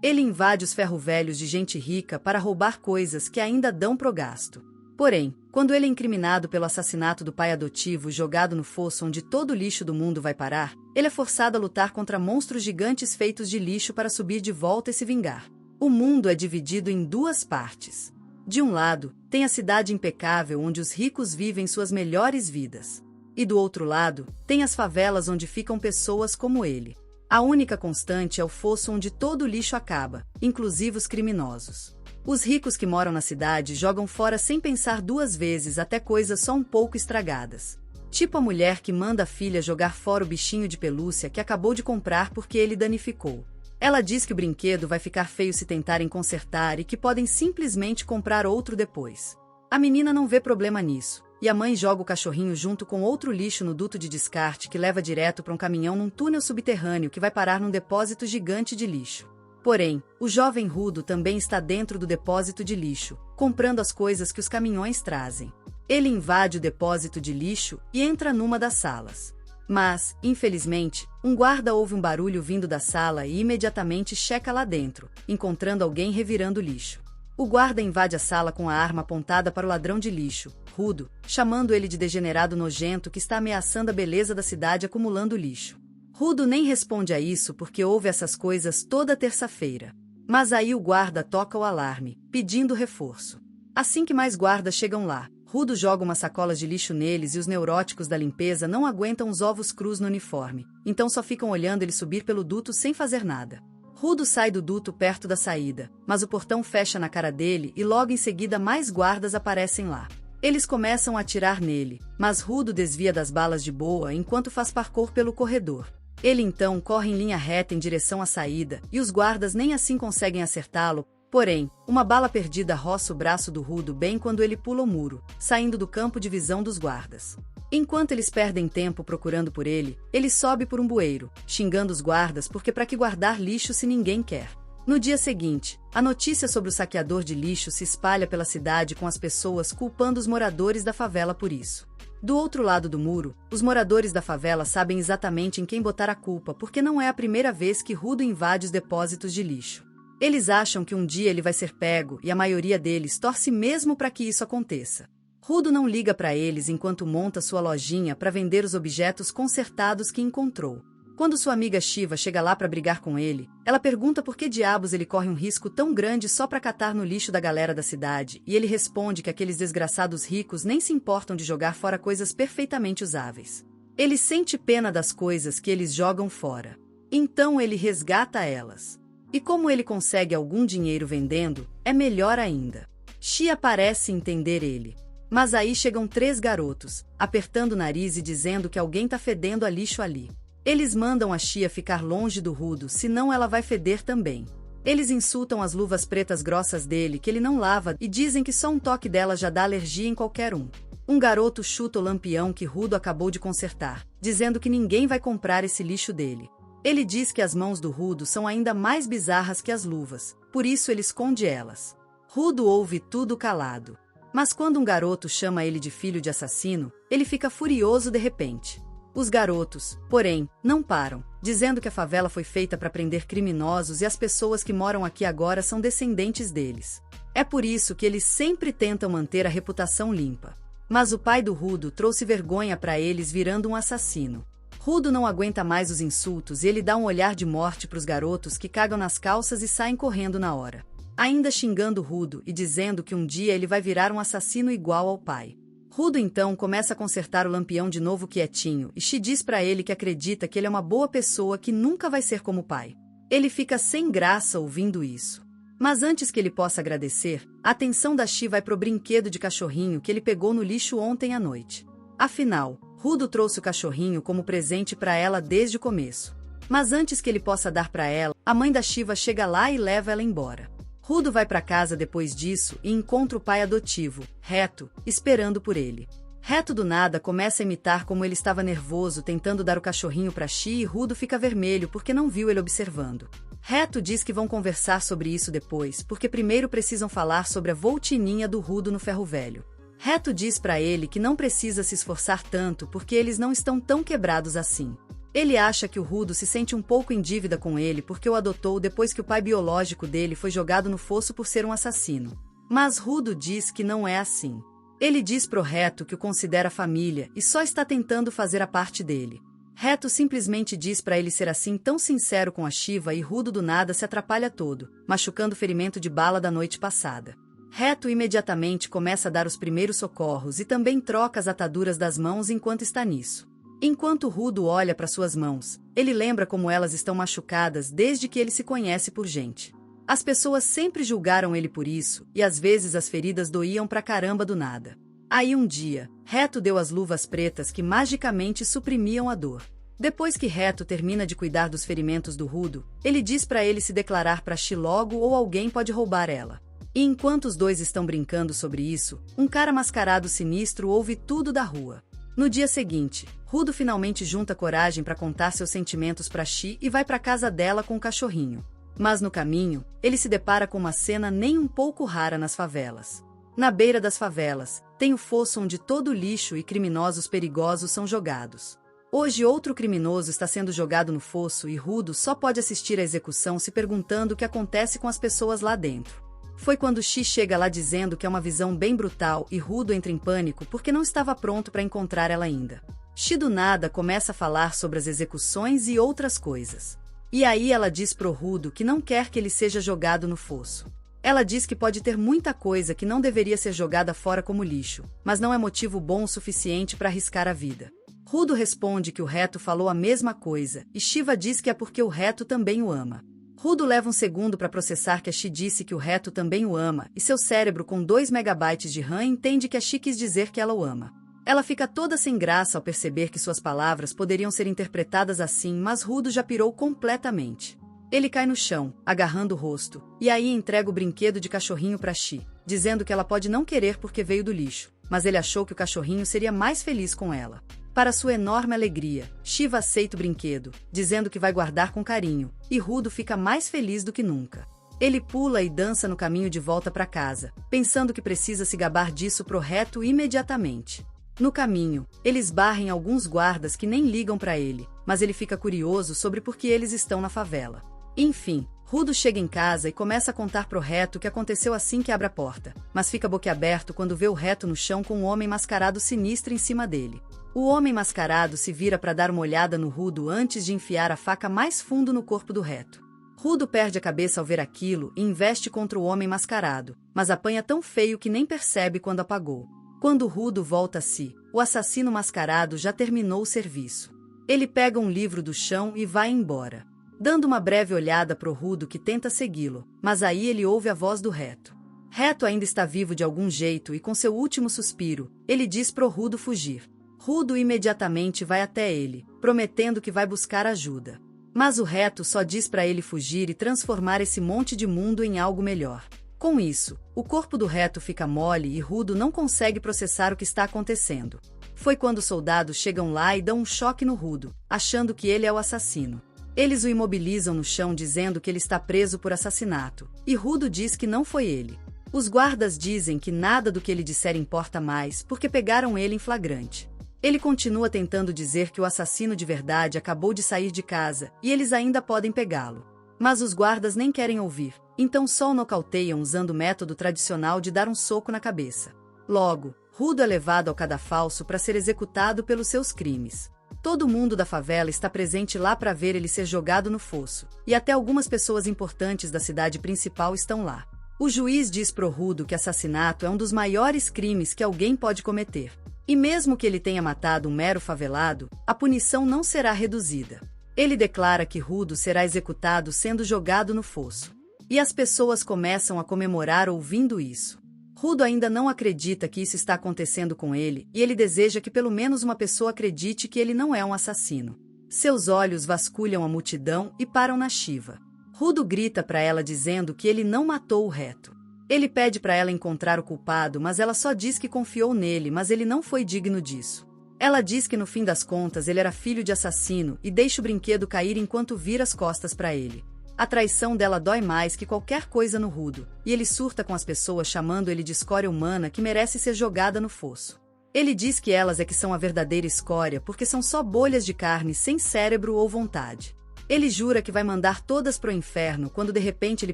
Ele invade os ferro-velhos de gente rica para roubar coisas que ainda dão pro gasto. Porém, quando ele é incriminado pelo assassinato do pai adotivo jogado no fosso onde todo o lixo do mundo vai parar, ele é forçado a lutar contra monstros gigantes feitos de lixo para subir de volta e se vingar. O mundo é dividido em duas partes. De um lado, tem a cidade impecável onde os ricos vivem suas melhores vidas. E do outro lado, tem as favelas onde ficam pessoas como ele. A única constante é o fosso onde todo o lixo acaba, inclusive os criminosos. Os ricos que moram na cidade jogam fora sem pensar duas vezes até coisas só um pouco estragadas. Tipo a mulher que manda a filha jogar fora o bichinho de pelúcia que acabou de comprar porque ele danificou. Ela diz que o brinquedo vai ficar feio se tentarem consertar e que podem simplesmente comprar outro depois. A menina não vê problema nisso, e a mãe joga o cachorrinho junto com outro lixo no duto de descarte que leva direto para um caminhão num túnel subterrâneo que vai parar num depósito gigante de lixo. Porém, o jovem Rudo também está dentro do depósito de lixo, comprando as coisas que os caminhões trazem. Ele invade o depósito de lixo e entra numa das salas. Mas, infelizmente, um guarda ouve um barulho vindo da sala e imediatamente checa lá dentro, encontrando alguém revirando o lixo. O guarda invade a sala com a arma apontada para o ladrão de lixo, Rudo, chamando ele de degenerado nojento que está ameaçando a beleza da cidade acumulando lixo. Rudo nem responde a isso porque ouve essas coisas toda terça-feira. Mas aí o guarda toca o alarme, pedindo reforço. Assim que mais guardas chegam lá, Rudo joga umas sacolas de lixo neles e os neuróticos da limpeza não aguentam os ovos crus no uniforme, então só ficam olhando ele subir pelo duto sem fazer nada. Rudo sai do duto perto da saída, mas o portão fecha na cara dele e logo em seguida mais guardas aparecem lá. Eles começam a atirar nele, mas Rudo desvia das balas de boa enquanto faz parkour pelo corredor. Ele então corre em linha reta em direção à saída, e os guardas nem assim conseguem acertá-lo. Porém, uma bala perdida roça o braço do Rudo bem quando ele pula o muro, saindo do campo de visão dos guardas. Enquanto eles perdem tempo procurando por ele sobe por um bueiro, xingando os guardas porque para que guardar lixo se ninguém quer. No dia seguinte, a notícia sobre o saqueador de lixo se espalha pela cidade com as pessoas culpando os moradores da favela por isso. Do outro lado do muro, os moradores da favela sabem exatamente em quem botar a culpa porque não é a primeira vez que Rudo invade os depósitos de lixo. Eles acham que um dia ele vai ser pego e a maioria deles torce mesmo para que isso aconteça. Rudo não liga para eles enquanto monta sua lojinha para vender os objetos consertados que encontrou. Quando sua amiga Shiva chega lá para brigar com ele, ela pergunta por que diabos ele corre um risco tão grande só para catar no lixo da galera da cidade, e ele responde que aqueles desgraçados ricos nem se importam de jogar fora coisas perfeitamente usáveis. Ele sente pena das coisas que eles jogam fora. Então ele resgata elas. E como ele consegue algum dinheiro vendendo, é melhor ainda. Shia parece entender ele. Mas aí chegam 3 garotos, apertando o nariz e dizendo que alguém tá fedendo a lixo ali. Eles mandam a Shia ficar longe do Rudo, senão ela vai feder também. Eles insultam as luvas pretas grossas dele que ele não lava e dizem que só um toque dela já dá alergia em qualquer um. Um garoto chuta o lampião que Rudo acabou de consertar, dizendo que ninguém vai comprar esse lixo dele. Ele diz que as mãos do Rudo são ainda mais bizarras que as luvas, por isso ele esconde elas. Rudo ouve tudo calado. Mas quando um garoto chama ele de filho de assassino, ele fica furioso de repente. Os garotos, porém, não param, dizendo que a favela foi feita para prender criminosos e as pessoas que moram aqui agora são descendentes deles. É por isso que eles sempre tentam manter a reputação limpa. Mas o pai do Rudo trouxe vergonha para eles virando um assassino. Rudo não aguenta mais os insultos e ele dá um olhar de morte para os garotos que cagam nas calças e saem correndo na hora. Ainda xingando Rudo e dizendo que um dia ele vai virar um assassino igual ao pai. Rudo então começa a consertar o lampião de novo quietinho e Shi diz pra ele que acredita que ele é uma boa pessoa que nunca vai ser como o pai. Ele fica sem graça ouvindo isso. Mas antes que ele possa agradecer, a atenção da Shi vai pro brinquedo de cachorrinho que ele pegou no lixo ontem à noite. Afinal, Rudo trouxe o cachorrinho como presente pra ela desde o começo. Mas antes que ele possa dar pra ela, a mãe da Shiva chega lá e leva ela embora. Rudo vai para casa depois disso e encontra o pai adotivo, Reto, esperando por ele. Reto do nada começa a imitar como ele estava nervoso tentando dar o cachorrinho para Shi e Rudo fica vermelho porque não viu ele observando. Reto diz que vão conversar sobre isso depois, porque primeiro precisam falar sobre a voltininha do Rudo no ferro velho. Reto diz para ele que não precisa se esforçar tanto porque eles não estão tão quebrados assim. Ele acha que o Rudo se sente um pouco em dívida com ele porque o adotou depois que o pai biológico dele foi jogado no fosso por ser um assassino. Mas Rudo diz que não é assim. Ele diz pro Reto que o considera família e só está tentando fazer a parte dele. Reto simplesmente diz pra ele ser assim tão sincero com a Shiva e Rudo do nada se atrapalha todo, machucando o ferimento de bala da noite passada. Reto imediatamente começa a dar os primeiros socorros e também troca as ataduras das mãos enquanto está nisso. Enquanto Rudo olha para suas mãos, ele lembra como elas estão machucadas desde que ele se conhece por gente. As pessoas sempre julgaram ele por isso, e às vezes as feridas doíam pra caramba do nada. Aí um dia, Reto deu as luvas pretas que magicamente suprimiam a dor. Depois que Reto termina de cuidar dos ferimentos do Rudo, ele diz pra ele se declarar pra Shi logo ou alguém pode roubar ela. E enquanto os dois estão brincando sobre isso, um cara mascarado sinistro ouve tudo da rua. No dia seguinte, Rudo finalmente junta coragem para contar seus sentimentos para Shi e vai para casa dela com o cachorrinho. Mas no caminho, ele se depara com uma cena nem um pouco rara nas favelas. Na beira das favelas, tem o fosso onde todo o lixo e criminosos perigosos são jogados. Hoje outro criminoso está sendo jogado no fosso e Rudo só pode assistir à execução se perguntando o que acontece com as pessoas lá dentro. Foi quando Shi chega lá dizendo que é uma visão bem brutal e Rudo entra em pânico porque não estava pronto para encontrar ela ainda. Shi do nada começa a falar sobre as execuções e outras coisas. E aí ela diz pro Rudo que não quer que ele seja jogado no fosso. Ela diz que pode ter muita coisa que não deveria ser jogada fora como lixo, mas não é motivo bom o suficiente para arriscar a vida. Rudo responde que o Reto falou a mesma coisa, e Shiva diz que é porque o Reto também o ama. Rudo leva um segundo para processar que a Shi disse que o Reto também o ama, e seu cérebro com 2 megabytes de RAM entende que a Shi quis dizer que ela o ama. Ela fica toda sem graça ao perceber que suas palavras poderiam ser interpretadas assim, mas Rudo já pirou completamente. Ele cai no chão, agarrando o rosto, e aí entrega o brinquedo de cachorrinho para Shi, dizendo que ela pode não querer porque veio do lixo, mas ele achou que o cachorrinho seria mais feliz com ela. Para sua enorme alegria, Shiva aceita o brinquedo, dizendo que vai guardar com carinho, e Rudo fica mais feliz do que nunca. Ele pula e dança no caminho de volta para casa, pensando que precisa se gabar disso pro Reto imediatamente. No caminho, ele esbarra em alguns guardas que nem ligam para ele, mas ele fica curioso sobre por que eles estão na favela. Enfim, Rudo chega em casa e começa a contar pro Reto o que aconteceu assim que abre a porta, mas fica boquiaberto quando vê o Reto no chão com um homem mascarado sinistro em cima dele. O homem mascarado se vira para dar uma olhada no Rudo antes de enfiar a faca mais fundo no corpo do Reto. Rudo perde a cabeça ao ver aquilo e investe contra o homem mascarado, mas apanha tão feio que nem percebe quando apagou. Quando Rudo volta a si, o assassino mascarado já terminou o serviço. Ele pega um livro do chão e vai embora, dando uma breve olhada pro Rudo que tenta segui-lo, mas aí ele ouve a voz do Reto. Reto ainda está vivo de algum jeito e com seu último suspiro, ele diz pro Rudo fugir. Rudo imediatamente vai até ele, prometendo que vai buscar ajuda. Mas o Reto só diz para ele fugir e transformar esse monte de mundo em algo melhor. Com isso, o corpo do Reto fica mole e Rudo não consegue processar o que está acontecendo. Foi quando os soldados chegam lá e dão um choque no Rudo, achando que ele é o assassino. Eles o imobilizam no chão dizendo que ele está preso por assassinato, e Rudo diz que não foi ele. Os guardas dizem que nada do que ele disser importa mais porque pegaram ele em flagrante. Ele continua tentando dizer que o assassino de verdade acabou de sair de casa e eles ainda podem pegá-lo. Mas os guardas nem querem ouvir, então só o nocauteiam usando o método tradicional de dar um soco na cabeça. Logo, Rudo é levado ao cadafalso para ser executado pelos seus crimes. Todo mundo da favela está presente lá para ver ele ser jogado no fosso, e até algumas pessoas importantes da cidade principal estão lá. O juiz diz pro Rudo que assassinato é um dos maiores crimes que alguém pode cometer. E mesmo que ele tenha matado um mero favelado, a punição não será reduzida. Ele declara que Rudo será executado sendo jogado no fosso. E as pessoas começam a comemorar ouvindo isso. Rudo ainda não acredita que isso está acontecendo com ele, e ele deseja que pelo menos uma pessoa acredite que ele não é um assassino. Seus olhos vasculham a multidão e param na Shiva. Rudo grita para ela dizendo que ele não matou o Reto. Ele pede para ela encontrar o culpado, mas ela só diz que confiou nele, mas ele não foi digno disso. Ela diz que no fim das contas ele era filho de assassino e deixa o brinquedo cair enquanto vira as costas para ele. A traição dela dói mais que qualquer coisa no Rudo, e ele surta com as pessoas chamando ele de escória humana que merece ser jogada no fosso. Ele diz que elas é que são a verdadeira escória porque são só bolhas de carne sem cérebro ou vontade. Ele jura que vai mandar todas pro inferno quando de repente ele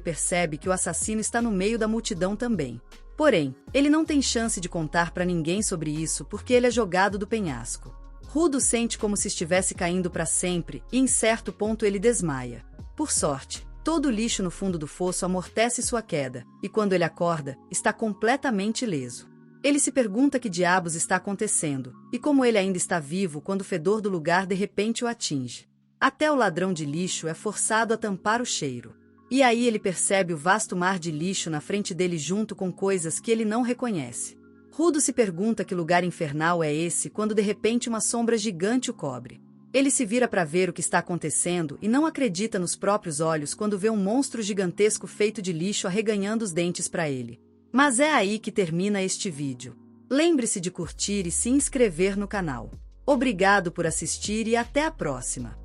percebe que o assassino está no meio da multidão também. Porém, ele não tem chance de contar pra ninguém sobre isso porque ele é jogado do penhasco. Rudo sente como se estivesse caindo para sempre e em certo ponto ele desmaia. Por sorte, todo o lixo no fundo do fosso amortece sua queda, e quando ele acorda, está completamente ileso. Ele se pergunta que diabos está acontecendo, e como ele ainda está vivo quando o fedor do lugar de repente o atinge. Até o ladrão de lixo é forçado a tampar o cheiro. E aí ele percebe o vasto mar de lixo na frente dele junto com coisas que ele não reconhece. Rudo se pergunta que lugar infernal é esse quando de repente uma sombra gigante o cobre. Ele se vira para ver o que está acontecendo e não acredita nos próprios olhos quando vê um monstro gigantesco feito de lixo arreganhando os dentes para ele. Mas é aí que termina este vídeo. Lembre-se de curtir e se inscrever no canal. Obrigado por assistir e até a próxima!